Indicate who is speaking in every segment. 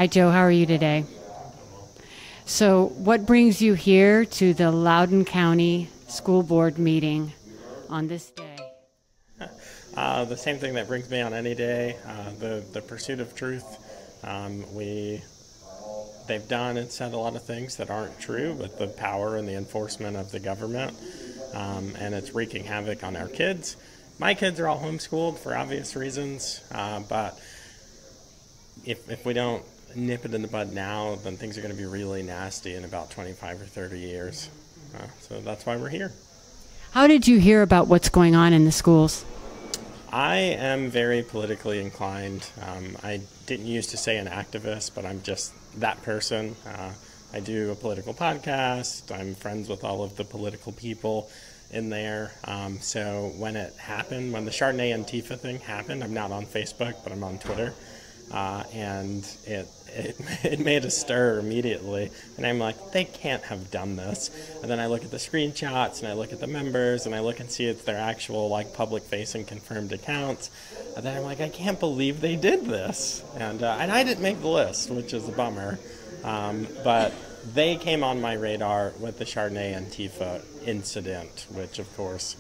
Speaker 1: Hi, Joe. How are you today? So what brings you here to the Loudoun County School Board meeting on this day?
Speaker 2: The same thing that brings me on any day, the pursuit of truth. They've done and said a lot of things that aren't true with the power and the enforcement of the government, and it's wreaking havoc on our kids. My kids are all homeschooled for obvious reasons, but if we don't nip it in the bud now, then things are going to be really nasty in about 25 or 30 years. So that's why we're here.
Speaker 1: How did you hear about what's going on in the schools?
Speaker 2: I am very politically inclined. I didn't used to say an activist, but I'm just that person. I do a political podcast. I'm friends with all of the political people in there. So when it happened, when the Chardonnay Antifa thing happened, I'm not on Facebook, but I'm on Twitter. And it made a stir immediately, and I'm like, they can't have done this. And then I look at the screenshots, and I look at the members, and I look and see it's their actual public-facing confirmed accounts. And then I'm like, I can't believe they did this. And I didn't make the list, which is a bummer. But they came on my radar with the Chardonnay Antifa incident, which of course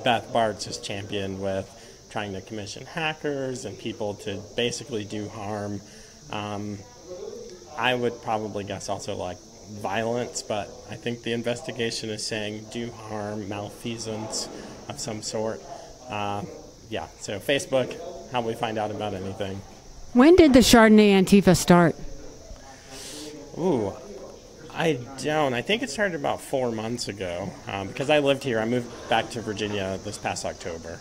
Speaker 2: Beth Bartz has championed with trying to commission hackers and people to basically do harm. I would probably guess also violence, but I think the investigation is saying do harm, malfeasance of some sort. Yeah, so Facebook, how we find out about anything.
Speaker 1: When did the Chardonnay Antifa start?
Speaker 2: Ooh, I don't. I think it started about 4 months ago because I lived here. I moved back to Virginia this past October,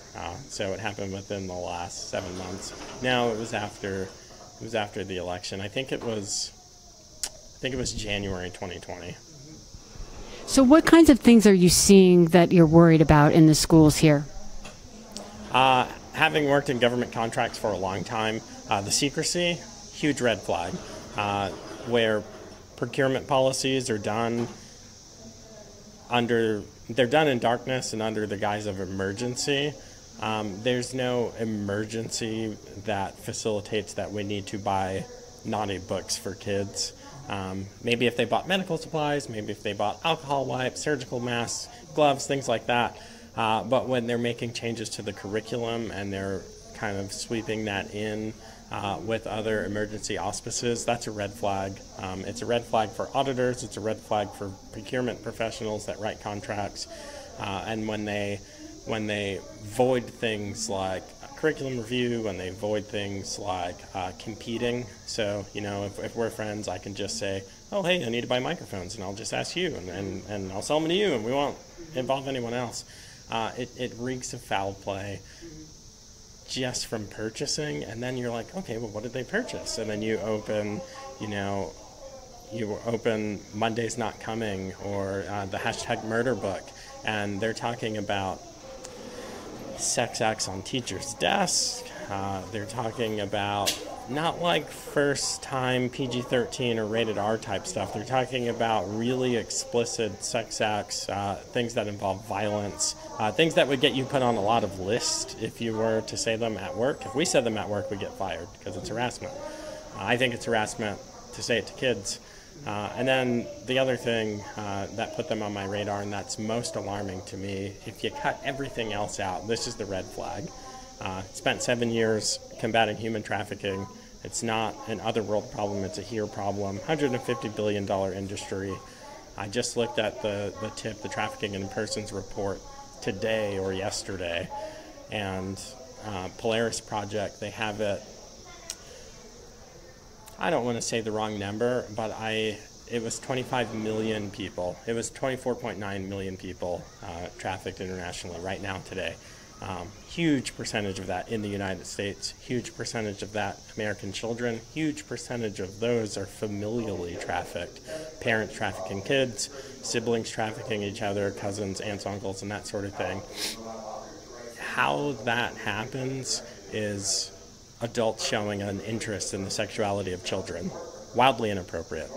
Speaker 2: so it happened within the last 7 months. No, it was after the election. I think it was January 2020.
Speaker 1: So what kinds of things are you seeing that you're worried about in the schools here?
Speaker 2: Having worked in government contracts for a long time, the secrecy, huge red flag, where procurement policies are done in darkness and under the guise of emergency. There's no emergency that facilitates that we need to buy naughty books for kids. Maybe if they bought medical supplies, maybe if they bought alcohol wipes, surgical masks, gloves, things like that. But when they're making changes to the curriculum and they're kind of sweeping that in with other emergency auspices, that's a red flag. It's a red flag for auditors. It's a red flag for procurement professionals that write contracts. And when they void things like curriculum review, when they void things like competing. So, if we're friends, I can just say, oh, hey, I need to buy microphones, and I'll just ask you, and I'll sell them to you, and we won't involve anyone else. It reeks of foul play just from purchasing, and then you're like, okay, well, what did they purchase? And then you open Monday's Not Coming or the hashtag murder book, and they're talking about sex acts on teachers' desks. They're talking about not first time PG-13 or rated R type stuff. They're talking about really explicit sex acts, things that involve violence, things that would get you put on a lot of lists if you were to say them at work. If we said them at work, we get fired because it's harassment. I think it's harassment to say it to kids. And then the other thing that put them on my radar, and that's most alarming to me, if you cut everything else out, this is the red flag. Spent 7 years combating human trafficking. It's not an other world problem, it's a here problem. $150 billion industry. I just looked at the Trafficking in Persons report today or yesterday, and Polaris Project, they have it, I don't want to say the wrong number, but it was 25 million people. It was 24.9 million people trafficked internationally right now today. Huge percentage of that in the United States, huge percentage of that American children, huge percentage of those are familially trafficked. Parents trafficking kids, siblings trafficking each other, cousins, aunts, uncles, and that sort of thing. How that happens is adults showing an interest in the sexuality of children. Wildly inappropriate.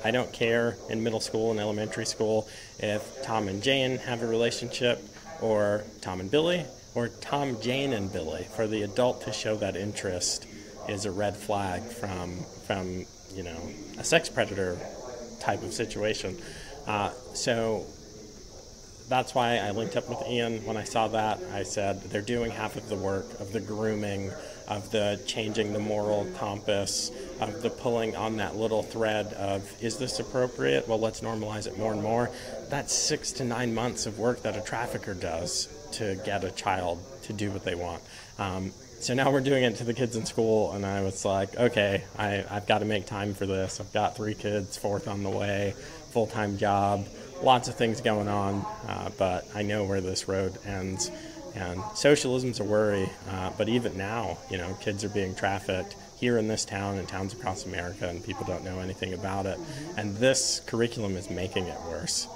Speaker 2: I don't care in middle school and elementary school if Tom and Jane have a relationship, or Tom and Billy, or Tom, Jane, and Billy. For the adult to show that interest is a red flag from from, a sex predator type of situation. So that's why I linked up with Ian. When I saw that, I said, they're doing half of the work of the grooming, of the changing the moral compass, of the pulling on that little thread of, is this appropriate? Well, let's normalize it more and more. That's 6 to 9 months of work that a trafficker does to get a child to do what they want. So now we're doing it to the kids in school, and I was like, okay, I've got to make time for this. I've got 3 kids, 4th on the way, full-time job, lots of things going on, but I know where this road ends. And socialism's a worry, but even now, kids are being trafficked here in this town and towns across America, and people don't know anything about it. And this curriculum is making it worse.